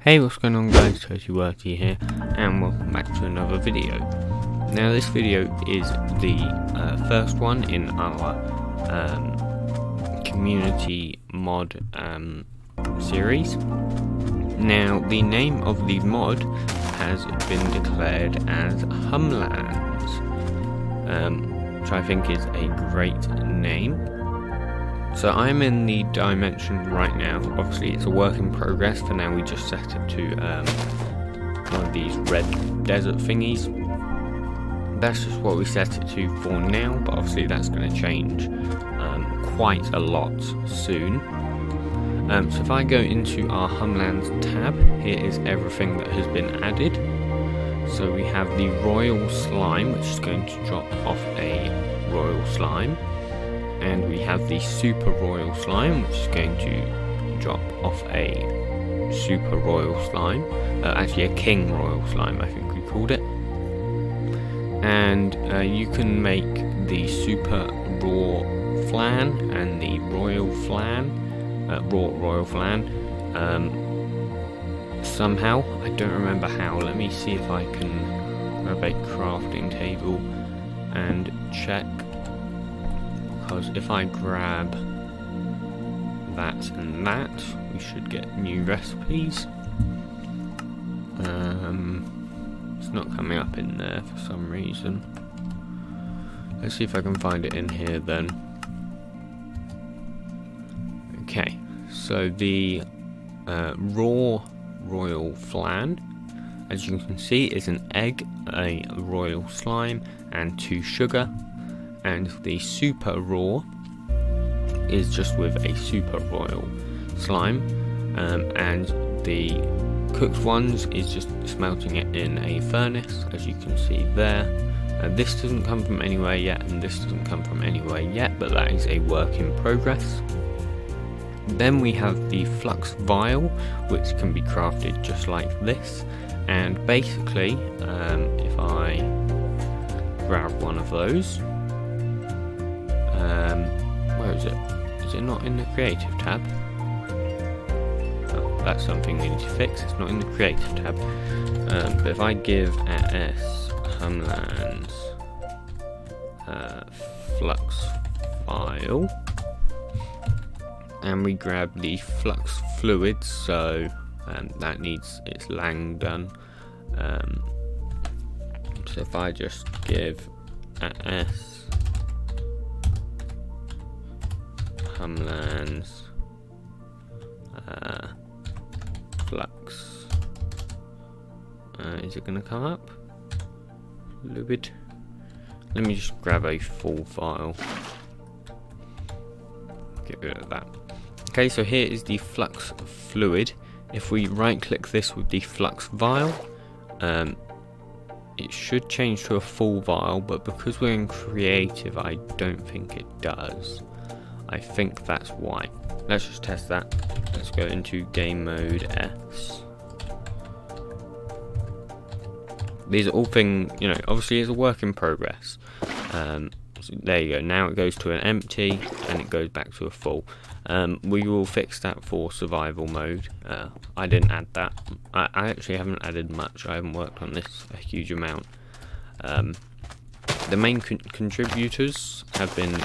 Hey, what's going on guys, Worty here, and welcome back to another video. Now this video is the first one in our community mod series. Now the name of the mod has been declared as Humlands, which I think is a great name. So I'm in the dimension right now. Obviously it's a work in progress. For now we just set it to one of these red desert thingies. That's just what we set it to for now, but obviously that's going to change quite a lot soon. So if I go into our Humlands tab, here is everything that has been added. So we have the Royal Slime, which is going to drop off a Royal Slime. And we have the Super Royal Slime, which is going to drop off a Super Royal Slime. Actually a King Royal Slime, I think we called it. And you can make the Super Raw Flan and the Royal Flan, Royal Flan, somehow. I don't remember how. Let me see if I can grab a crafting table and check. Because if I grab that and that, we should get new recipes. It's not coming up in there for some reason. Let's see if I can find it in here then. Okay, so the raw royal flan, as you can see, is an egg, a royal slime, and 2 sugar. And the super raw is just with a super royal slime, and the cooked ones is just smelting it in a furnace, as you can see there. This doesn't come from anywhere yet, and this doesn't come from anywhere yet, but that is a work in progress. Then we have the Flux Vial, which can be crafted just like this, and basically if I grab one of those, where is it? Is it not in the creative tab? Oh, that's something we need to fix. It's not in the creative tab. But if I give AS Humlands Flux Vial, and we grab the Flux Fluid, so that needs its lang done. So if I just give AS Humlands Flux, is it going to come up? Fluid. Let me just grab a full file. Get rid of that. Okay, so here is the Flux Fluid. If we right click this with the Flux Vial, it should change to a full vial, but because we're in creative, I don't think it does. I think that's why. Let's just test that. Let's go into game mode S. These are all things, obviously it's a work in progress. So there you go. Now it goes to an empty and it goes back to a full. We will fix that for survival mode. I didn't add that. I actually haven't added much. I haven't worked on this a huge amount. The main contributors have been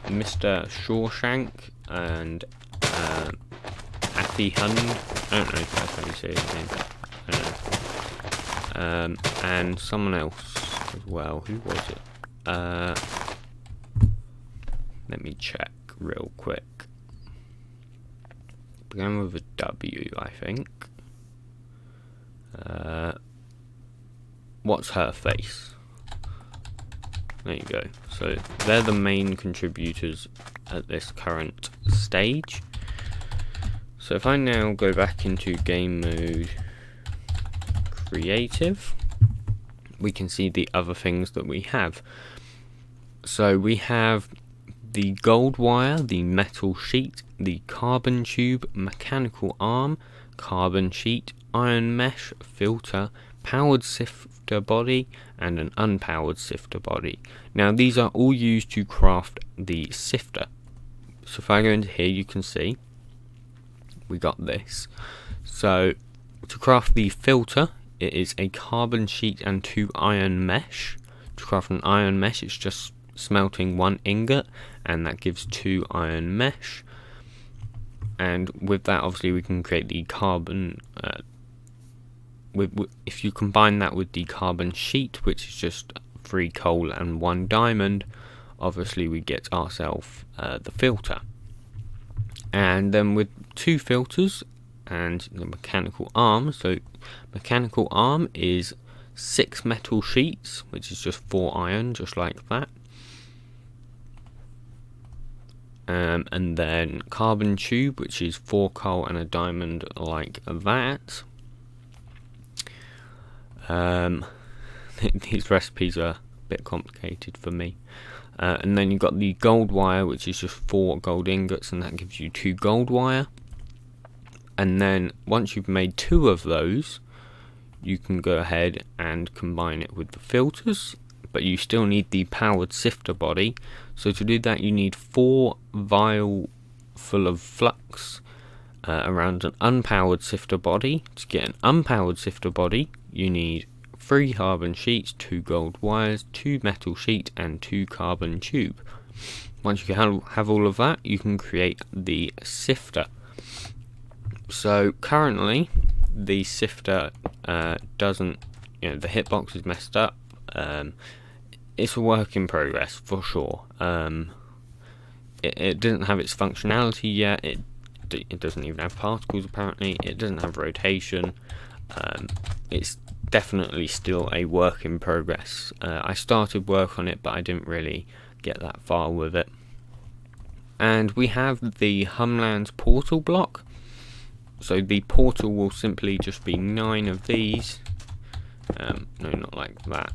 Mr. Shawshank and Athy Hund. I don't know if that's how you say his name. I don't know. And someone else as well. Who was it? Let me check real quick. Began with a W, I think. What's her face? There you go. So they're the main contributors at this current stage. So if I now go back into game mode creative, we can see the other things that we have. So we have the gold wire, the metal sheet, the carbon tube, mechanical arm, carbon sheet, iron mesh, filter, powered sifter body, and an unpowered sifter body. Now these are all used to craft the sifter. So if I go into here, you can see we got this. So to craft the filter, it is a carbon sheet and 2 iron mesh. To craft an iron mesh, it's just smelting 1 ingot, and that gives 2 iron mesh. And with that, obviously, we can create the carbon. If you combine that with the carbon sheet, which is just 3 coal and 1 diamond, obviously we get ourselves the filter. And then with 2 filters and the mechanical arm, so mechanical arm is 6 metal sheets, which is just 4 iron, just like that. And then carbon tube, which is 4 coal and a diamond, like that. These recipes are a bit complicated for me. And then you've got the gold wire, which is just 4 gold ingots, and that gives you 2 gold wire. And then once you've made 2 of those, you can go ahead and combine it with the filters, but you still need the powered sifter body. So to do that, you need 4 vial full of flux around an unpowered sifter body. To get an unpowered sifter body, you need 3 carbon sheets, 2 gold wires, 2 metal sheet, and 2 carbon tube. Once you have all of that, you can create the sifter. So currently, the sifter doesn't, the hitbox is messed up. It's a work in progress for sure. It doesn't have its functionality yet. It doesn't even have particles apparently. It doesn't have rotation. It's definitely still a work in progress. I started work on it, but I didn't really get that far with it. And we have the Humlands portal block. So the portal will simply just be 9 of these. No, not like that.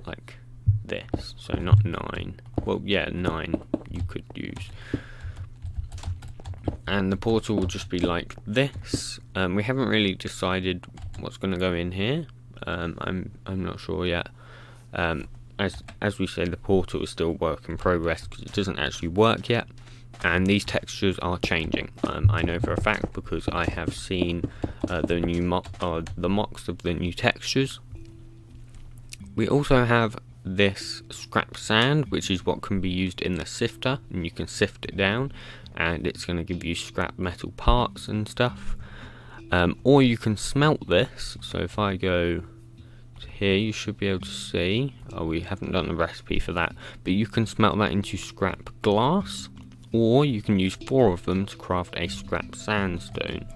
Like this. So not 9. Well, yeah, 9 you could use. And the portal will just be like this. We haven't really decided what's going to go in here. I'm not sure yet. As we say, the portal is still work in progress because it doesn't actually work yet. And these textures are changing. I know for a fact because I have seen the new mocks of the new textures. We also have this scrap sand, which is what can be used in the sifter, and you can sift it down, and it's going to give you scrap metal parts and stuff. Or you can smelt this. So if I go to here, you should be able to see. Oh, we haven't done the recipe for that, but you can smelt that into scrap glass. Or you can use 4 of them to craft a scrap sandstone.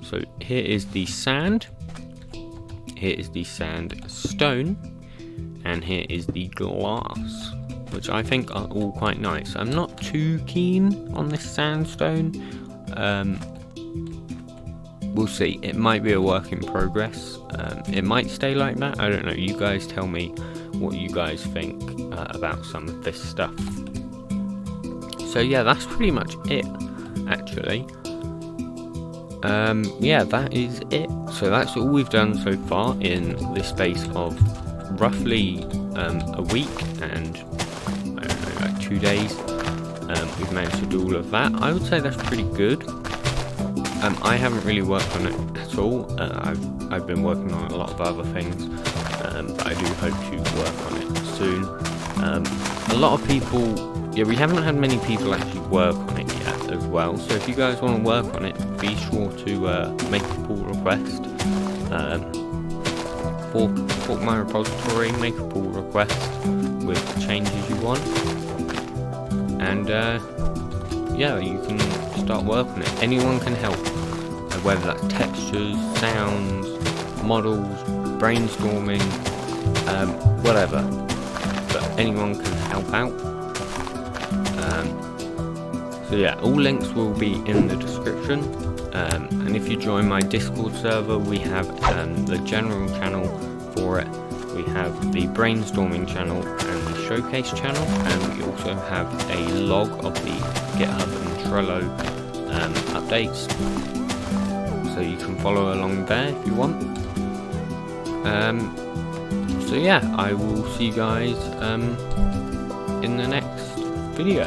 So here is the sand, here is the sandstone, and here is the glass, which I think are all quite nice. I'm not too keen on this sandstone. We'll see. It might be a work in progress. It might stay like that. I don't know. You guys tell me what you guys think about some of this stuff. So yeah, that's pretty much it, actually. Yeah, that is it. So that's all we've done so far in the space of roughly a week and, I don't know, like 2 days. We've managed to do all of that. I would say that's pretty good. I haven't really worked on it at all. I've been working on a lot of other things, but I do hope to work on it soon. A lot of people... Yeah, we haven't had many people actually work on it yet as well, so if you guys want to work on it, be sure to make a pull request. For my repository, make a pull request with the changes you want. And yeah, you can start working on it. Anyone can help, whether that's textures, sounds, models, brainstorming, whatever. But anyone can help out. So yeah, all links will be in the description, and if you join my Discord server, we have the general channel for it, we have the brainstorming channel and the showcase channel, and we also have a log of the GitHub and Trello updates, so you can follow along there if you want. So yeah, I will see you guys in the next video.